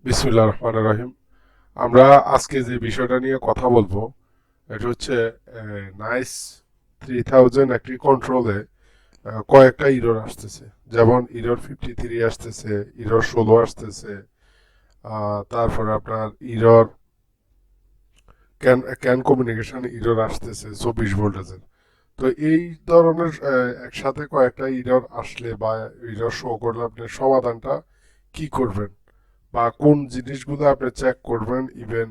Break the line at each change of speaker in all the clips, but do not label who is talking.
বিসমিল্লাহির রহমানির রহিম। আমরা আজকে যে বিষয়টা নিয়ে কথা বলবো এটা হচ্ছে নাইস 3000 একটি কন্ট্রোলে কয়েকটা ইরর আসতেছে, যেমন ইরর 53 আসতেছে, ইরর 16 আসতেছে, তারপরে আপনার error can can communication error আসতেছে 24 ভোল্টেজের। তো এই ধরনের একসাথে কয়েকটা ইরর আসলে বা ইরর শো করলে আপনি সমাধানটা কি করবেন বা কোন জিনিসগুলো আপনি চেক করবেন, ইভেন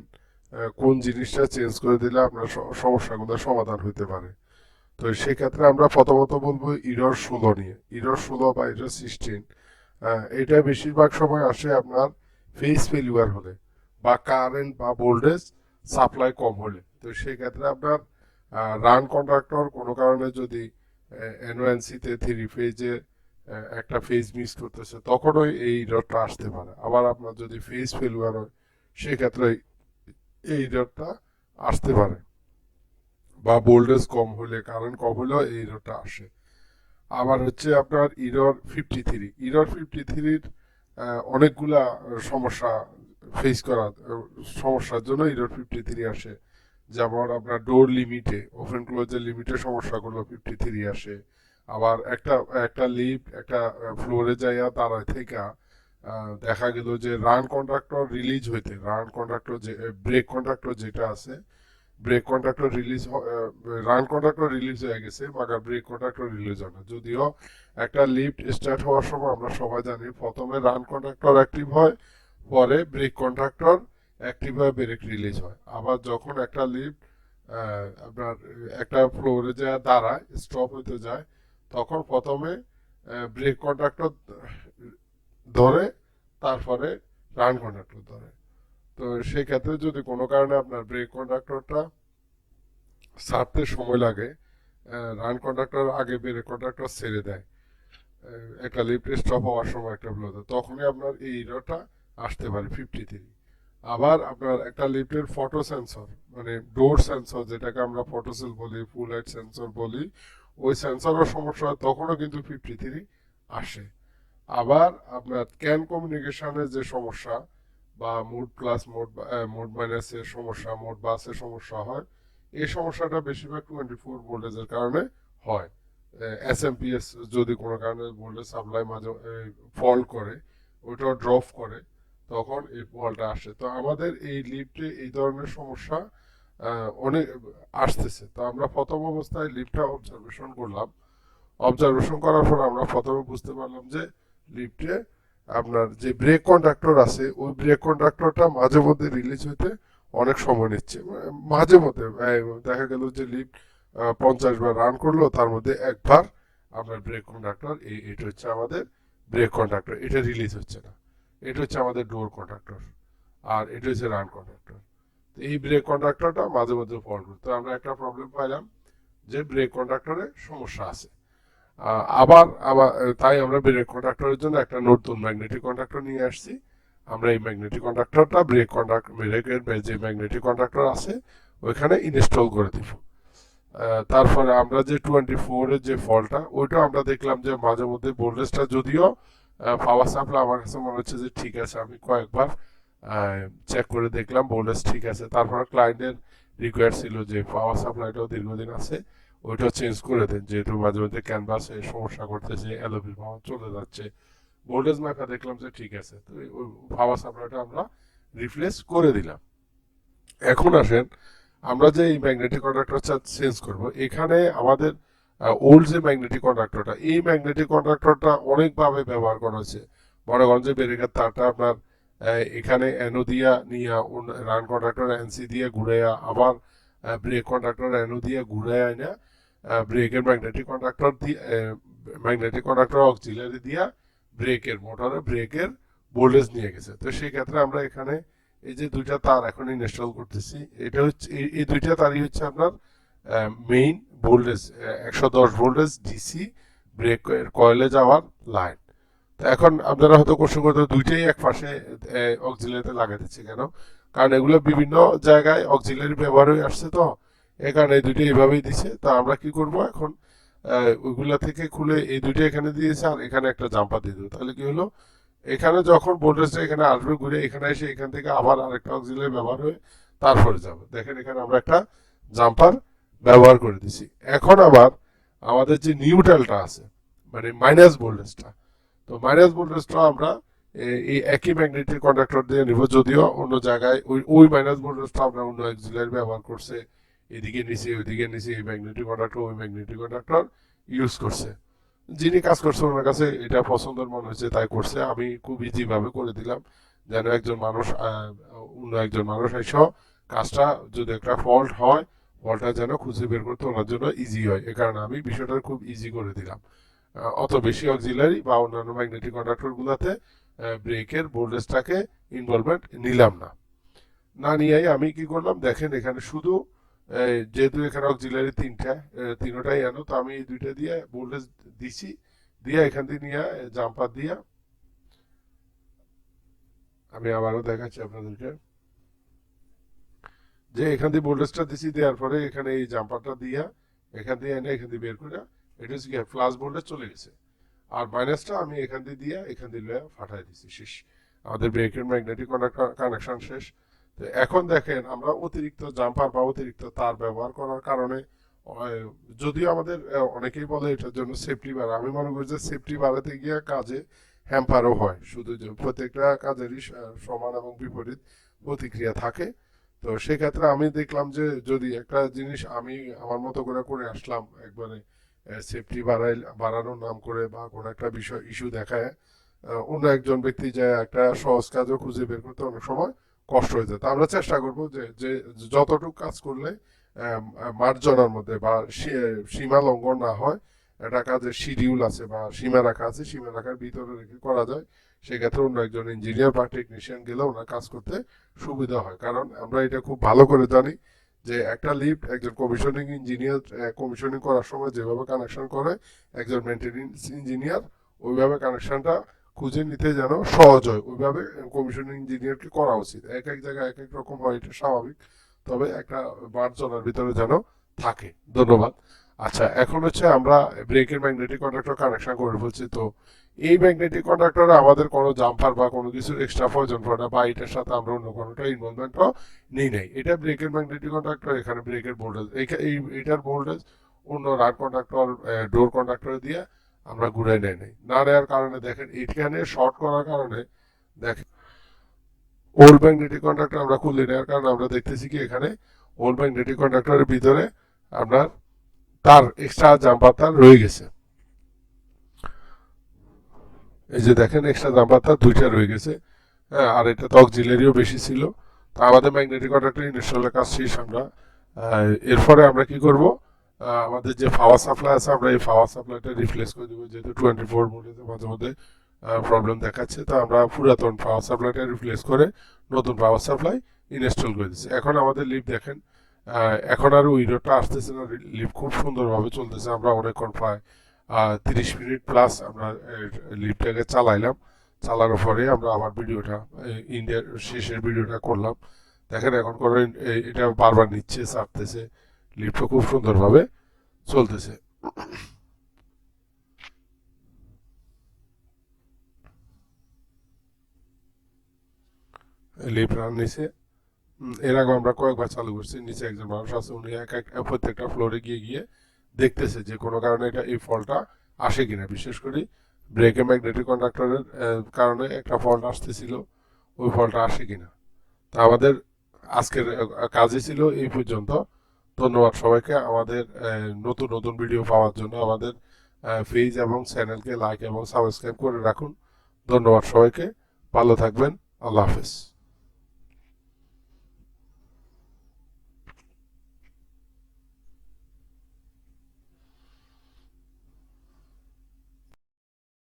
কোন জিনিসটা চেঞ্জ করে দিলে আপনার সমস্যাগুলো সমাধান হতে পারে। তো সেক্ষেত্রে আমরা প্রথমত বলবো ইরর 16 নিয়ে। ইরর 16 বা ইরর 16 এটা বেশিরভাগ সময় আসে আপনার ফেজ ফেলিওয়ার হলে বা কারেন্ট বা ভোল্টেজ সাপ্লাই কম হলে। তো সেক্ষেত্রে আপনার রান কন্ডাক্টর কোনো কারণে যদি এনওএনসিতে থ্রি ফেজে একটা ফেজ মিস করতেছে, তখনই এই ইররটা আসতে পারে। আবার আপনার যদি ফেজ ফেলিওয়ার হয় সেক্ষেত্রে এই ইররটা আসতে পারে, বা ভোল্টেজ কম হলে কারেন্ট কম হলেও এই ইররটা আসে। আবার হচ্ছে আপনার ইরর 53। ইরর 53-র অনেকগুলা সমস্যা ফেস করা সমস্যার জন্য ইরর 53 আসে। যেমন আপনার ডোর লিমিটে, ওপেন ক্লোজের লিমিটে সমস্যাগুলো 53 আসে। আবার একটা একটা লিফট একটা ফ্লোরে যাইয়া দাঁড়ায় থেকে দেখা গেল যে রান কন্ডাক্টর রিলিজ হইতে, রান কন্ডাক্টর যে ব্রেক কন্ডাক্টর যেটা আছে, brake conductor release, run conductor release হয়ে গেছে মাগার ব্রেক কন্ডাক্টর রিলিজ হয় না। যদিও একটা লিফট স্টার্ট হওয়ার সময় আমরা সবাই জানি প্রথমে রান কন্ডাক্টর অ্যাক্টিভ হয়, পরে ব্রেক কন্ডাক্টর অ্যাক্টিভ হয়ে ব্রেক রিলিজ হয়। আবার যখন একটা লিফট আপনার একটা ফ্লোরে যায় দাঁড়ায় স্টপ হতে যায়, তখন প্রথমে ব্রেক কন্ডাক্টর ধরে, তারপরে রান কন্ডাক্টর ধরে। তো সেক্ষেত্রে যদি কোনো কারণে আপনার ব্রেক কন্ডাক্টরটা ছাড়তে সময় লাগে, রান কন্ডাক্টর আগে ব্রেক কন্ডাক্টর ছেড়ে দেয় একটা লিফট স্টপ হওয়ার সময় একটা ব্লোতে, তখনই আপনার এই ইররটা আসতে পারে 53। আবার আপনার একটা লিফটের ফটো সেন্সর, মানে ডোর সেন্সর যেটাকে আমরা ফটোসেল বলি, ফুল লাইট সেন্সর বলি, ওই সেন্সরের সমস্যা হয় তখনও কিন্তু 53 আসে। আবার আপনার ক্যান কমিউনিকেশনের যে সমস্যা বা মোড প্লাস মোড মাইনাসের সমস্যা, মোড বাসের সমস্যা হয়, এই সমস্যাটা বেশিরভাগ 24 ভোল্টেজের কারণে হয়। এসএমপিএস যদি কোনো কারণে ভোল্টেজ সাপ্লাই মাঝে ফল্ট করে, ওইটাও ড্রপ করে, তখন এই ফলটা আসে। তো আমাদের এই লিফটে এই ধরনের সমস্যা অনেক আসতেছে। তো আমরা প্রথম অবস্থায় লিফটটা অবজারভেশন করলাম। অবজারভেশন করার পর আমরা প্রথমে বুঝতে পারলাম যে লিফটে আপনার যে ব্রেক কন্ডাক্টর আছে ওই ব্রেক কন্ডাক্টরটা মাঝে মধ্যে রিলিজ হইতে অনেক সময় নিচ্ছে। মাঝে মধ্যে দেখা গেল যে লিফট 50 বার রান করলো, তার মধ্যে একবার আপনার ব্রেক কন্ডাক্টর, এটা হচ্ছে আমাদের ব্রেক কন্ডাক্টর, এটা রিলিজ হচ্ছে না। এটা হচ্ছে আমাদের ডোর কন্ডাক্টর, আর এটা হচ্ছে রান কন্ডাক্টর। তো এই ব্রেক কন্ডাক্টরটা মাঝে মধ্যে ফল্ট করতো, আমরা একটা প্রবলেম পাইলাম যে ব্রেক কন্ডাক্টরে সমস্যা আছে। আবার আবার তাই আমরা ব্রেক কন্ডাক্টরের জন্য একটা নতুন ম্যাগনেটিক কন্ডাক্টর নিয়ে আসছি। আমরা এই ম্যাগনেটিক কন্ডাক্টরটা ব্রেকের যে ম্যাগনেটিক কন্ডাক্টর আছে ওইখানে ইনস্টল করে দিব। তারপরে আমরা যে 24-এর যে ফলটা, ওইটা আমরা দেখলাম যে মাঝে মধ্যে ভোল্টেজটা যদিও পাওয়ার সাপ্লাই আমার কাছে মনে হচ্ছে যে ঠিক আছে, আমি কয়েকবার চেক করে দেখলাম ভোল্টেজ ঠিক আছে। তারপরে ক্লায়েন্টের রিকোয়ার ছিল যে পাওয়ার সাপ্লাইটাও দীর্ঘদিন আছে, ওইটা চেঞ্জ করে দেন, যেহেতু মাঝে মধ্যে ক্যানভাসে সমস্যা করতেছে, এলওবি পাওয়ার চলে যাচ্ছে। ভোল্টেজ মাপা দেখলাম যে ঠিক আছে, তো ওই পাওয়ার সাপ্লাইটা আমরা রিপ্লেস করে দিলাম। এখন আসেন আমরা যে এই ম্যাগনেটিক কন্ডাক্টরটা চেঞ্জ করব, এখানে আমাদের ওল্ড যে ম্যাগনেটিক কন্ডাক্টরটা, এই ম্যাগনেটিক কন্ডাক্টরটা অনেকভাবে ব্যবহার করা হয়েছে। মনে করেন যে ব্রেকের তারটা আপনার এখানে এনো দিয়া নিয়ে রান কন্ডাক্টর এনসি দিয়ে ঘুরাইয়া, আবার ব্রেক কন্ডাক্টর এনো দিয়ে ঘুরাইয়া না ব্রেকের ম্যাগনেটিক কন্ডাক্টর অক্সিলারি দিয়া ব্রেকের মোটরে ব্রেকের ভোল্টেজ নিয়ে গেছে। তো সেই ক্ষেত্রে আমরা এখানে এই যে দুইটা তার এখন ইনস্টল করতেছি, এটা হচ্ছে এই দুইটা তারই হচ্ছে আপনার main voltage, 110 voltage DC brake কয়েলে যাওয়ার লাইন। তো এখন আপনারা হয়তো কোশ্চেন করতে দুইটাই এক পাশে অক্সিলারিতে লাগাতেছে কেন, কারণ এগুলো বিভিন্ন জায়গায় অক্সিলারি ব্যবহার হয়ে আসছে, তো এখানে এই দুইটা এইভাবেই দিছে। তা আমরা কি করব এখন, ওইগুলা থেকে খুলে এই দুইটা এখানে দিয়েছে আর এখানে একটা জাম্পার দিয়ে দেবো, তাহলে কি হলো এখানে যখন ভোল্টেজটা এখানে আসবে ঘুরে এখানে এসে এখান থেকে আবার আরেকটা অক্সিলারি ব্যবহার হয়ে তারপরে যাবে। দেখেন এখানে আমরা একটা জাম্পার ব্যবহার করে দিছি। এখন আবার আমাদের যে নিউট্রালটা আছে মানে মাইনাস ভোল্টেজটা, তো মাইনাস ভোল্টেজটা আমরা এই একই ম্যাগনেটিক কন্ডাক্টর দিয়ে নিব, যদিও অন্য জায়গায় ওই মাইনাস ভোল্টেজটা আমরা অন্য অক্সিলারি ব্যবহার করছে, এদিকে নিচে ওইদিকে নিচে এই ম্যাগনেটিক কন্ডাক্টর ওই ম্যাগনেটিক কন্ডাক্টর ইউজ করছে। যিনি কাজ করছে ওনার কাছে এটা পছন্দের মনে হয়েছে তাই করছে। আমি খুব ইজি ভাবে করে দিলাম যেন একজন মানুষ অন্য একজন মানুষ এসে কাজটা যদি একটা ফল্ট হয় ফল্টটা যেন খুঁজে বের করতে ওনার জন্য ইজি হয়, এ কারণে আমি বিষয়টা খুব ইজি করে দিলাম। অত বেশি অক্সিলারি বা অন্যান্য ম্যাগনেটিক কন্ডাক্টর গুলাতে ব্রেকের ভোল্টেজটাকে ইনভলভমেন্ট নিলাম না। না নিয়েই আমি কি করলাম দেখেন এখানে শুধু যেহেতু এখানে অক্সিলারি তিনটাই আনো, তো আমি এই দুইটা দিয়ে ভোল্টেজ দিছি, দিয়ে এখান থেকে নিয়ে জাম্পার দিয়া আমি আবারও দেখাচ্ছি আপনাদেরকে যে এখান থেকে ভোল্টেজটা দিছি, দেওয়ার পরে এখানে এই জাম্পারটা দিয়া এখান থেকে এনে এখান থেকে বের করে এটা হচ্ছে কি প্লাস ভোল্টেজ চলে গেছে, আর মাইনাসটা আমি এখান দিয়ে দিয়া এখান দিয়ে ফাটাই দিছি, শেষ। আমাদের ব্রেকের ম্যাগনেটিক কানেকশন শেষ। তো এখন দেখেন আমরা অতিরিক্ত জাম্পার বা অতিরিক্ত তার ব্যবহার করার কারণে যদিও আমাদের অনেকেই বলে এটার জন্য সেফটি বাড়ে, আমি মনে করি যে সেফটি বাড়াতে গিয়ে কাজে হ্যাম্পারও হয়, শুধু প্রত্যেকটা কাজেরই সমান এবং বিপরীত প্রতিক্রিয়া থাকে। তো সেক্ষেত্রে আমি দেখলাম যে যদি একটা জিনিস আমি আমার মতো করে করে আসলাম একবারে সেফটি বাড়ানোর নাম করে বা কোনো একটা বিষয় ইস্যু দেখায় অন্য একজন ব্যক্তি যে একটা সহজ কাজও খুঁজে বের করতে অনেক সময় কষ্ট হয়ে যায়। তো আমরা চেষ্টা করবো যে যতটুকু কাজ করলে মার্জনার মধ্যে বা সীমা লঙ্ঘন না হয়, একটা কাজের শিডিউল আছে বা সীমা রাখা আছে, সীমা রাখার ভিতরে রেখে করা যায়, সেক্ষেত্রে অন্য একজন ইঞ্জিনিয়ার বা টেকনিশিয়ান গেলে ওনার কাজ করতে সুবিধা হয়। কারণ আমরা এটা খুব ভালো করে জানি যে একটা লিফট একজন কমিশনিং ইঞ্জিনিয়ার কমিশনিং করার সময় যেভাবে কানেকশন করে একজন মেইনটেনেন্স ইঞ্জিনিয়ার ওইভাবে কানেকশনটা খুঁজে নিতে যেন সহজ হয়, ওইভাবে কমিশনিং ইঞ্জিনিয়ারকে করা উচিত। এক এক জায়গায় এক এক রকম হয়, এটা স্বাভাবিক, তবে একটা মার্জনার ভিতরে যেন থাকে। ধন্যবাদ। আচ্ছা, এখন হচ্ছে আমরা ব্রেকের ম্যাগনেটিক কন্ডাক্টর কানেকশন করে ফেলছি। তো এই ম্যাগনেটিক কন্ডাক্টরে আমাদের কোনো জাম্পার বা কোনো কিছুর এক্সট্রা প্রয়োজন পড়ে না, বা এটার সাথে আমরা অন্য কোনোটা ইনভলভমেন্টও নেই নাই। এটা ব্রেকের ম্যাগনেটিক কন্ডাক্টর, এখানে ব্রেকের ভোল্টেজ, এটার ভোল্টেজ অন্য রাড কন্ডাক্টর ডোর কন্ডাক্টরে দিয়ে আমরা ঘুরাই নেই নাই। না নেওয়ার কারণে দেখেন এখানে শর্ট করার কারণে দেখেন ওল্ড ম্যাগনেটিক কন্ডাক্টর আমরা খুলে নেওয়ার কারণে আমরা দেখতেছি কি এখানে ওল্ড ম্যাগনেটিক কন্ডাক্টরের ভিতরে আপনার তার এক্সট্রা জাম্পার তার রয়ে গেছে। এই যে দেখেন এক্সট্রা জাম্পার তার দুইটা রয়ে গেছে, হ্যাঁ, আর এটা তো অক্সিলারিও বেশি ছিল। তো আমাদের ম্যাগনেটিক কন্ডাক্টর ইনস্টলের কাজ শেষ। আমরা এরপরে আমরা কি করব, আমাদের যে পাওয়ার সাপ্লাই আছে আমরা এই পাওয়ার সাপ্লাইটা রিপ্লেস করে দেবো, যেহেতু 24 ভোল্টে মাঝে মধ্যে প্রবলেম দেখাচ্ছে। তো আমরা পুরাতন পাওয়ার সাপ্লাইটা রিপ্লেস করে নতুন পাওয়ার সাপ্লাই ইনস্টল করে দিচ্ছি। এখন আমাদের লিফট দেখেন এখন আর উইডোটা আসতেছে না, লিফট খুব সুন্দরভাবে চলতেছে। আমরা অনেকক্ষণ প্রায় 30 মিনিট প্লাস আমরা লিফটটাকে চালাইলাম, চালানোর পরে আমরা আবার ভিডিওটা ইন্ডিয়ার শেষের ভিডিওটা করলাম। দেখেন এখন করে এটা বারবার নিচ্ছে ছাড়তেছে, লিফটটা খুব সুন্দরভাবে চলতেছে। লিফট রান নিচে, এর আগে আমরা কয়েকবার চালু করছি। নিচে একজন মানুষ আছে, উনি এক এক প্রত্যেকটা ফ্লোরে গিয়ে গিয়ে দেখতেছে যে কোনো কারণে এটা এই ফলটা আসে কিনা। বিশেষ করে ব্রেকে ম্যাগনেটিক কন্ডাক্টরের কারণে একটা ফল্ট আসতেছিল, ওই ফলটা আসে কিনা। তা আমাদের আজকের কাজই ছিল এই পর্যন্ত। ধন্যবাদ সবাইকে। আমাদের নতুন নতুন ভিডিও পাওয়ার জন্য আমাদের পেজ এবং চ্যানেলকে লাইক এবং সাবস্ক্রাইব করে রাখুন। ধন্যবাদ সবাইকে, ভালো থাকবেন, আল্লাহ হাফেজ।